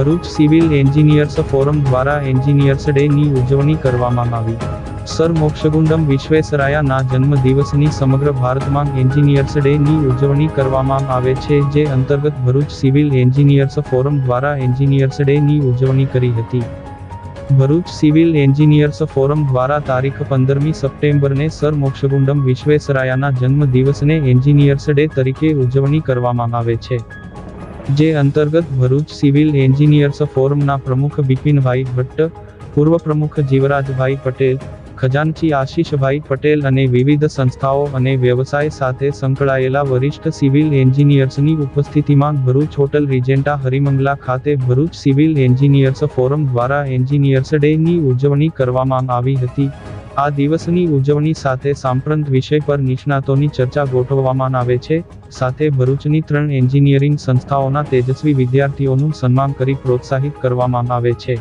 Bharuch civil engineers forum દ્વારા engineers day ની ઉજવણી કરવામાં આવી। સર મોક્ષગુંડમ વિશ્વેશ્વરાયાના જન્મદિવસની સમગ્ર ભારતમાં એન્જિનિયર્સ ડે ની ઉજવણી કરવામાં આવે છે, જે અંતર્ગત ભરૂચ સિવિલ એન્જિનિયર્સ ફોરમ દ્વારા એન્જિનિયર્સ ડે ની ઉજવણી કરી હતી। ભરૂચ સિવિલ એન્જિનિયર્સ ફોરમ દ્વારા તારીખ 15મી સપ્ટેમ્બરને સર મોક્ષગુંડમ વિશ્વેશ્વરાયાના જન્મદિવસને એન્જિનિયર્સ ડે તરીકે ઉજવણી કરવામાં આવે છે, જે અંતર્ગત ભરૂચ સિવિલ એન્જિનિયર્સ ફોરમના પ્રમુખ બિપિનભાઈ ભટ્ટ, પૂર્વ પ્રમુખ જીવરાજભાઈ પટેલ, ખજાનચી આશીષભાઈ પટેલ અને વિવિધ સંસ્થાઓ અને વ્યવસાય સાથે સંકળાયેલા વરિષ્ઠ સિવિલ એન્જિનિયર્સની ઉપસ્થિતિમાં ભરૂચ હોટલ રિજેન્ટા હરિમંગલા ખાતે ભરૂચ સિવિલ એન્જિનિયર્સ ફોરમ દ્વારા એન્જિનિયર્સ ડે ની ઉજવણી કરવામાં આવી હતી। આ દિવસની ઉજવણી સાથે સાંપ્રત વિષય પર નિષ્ણાતોની ચર્ચા ગોઠવવામાં આવે છે, સાથે ભરૂચની 3 એન્જિનિયરિંગ સંસ્થાઓના તેજસ્વી વિદ્યાર્થીઓનું સન્માન કરી પ્રોત્સાહિત કરવામાં આવે છે।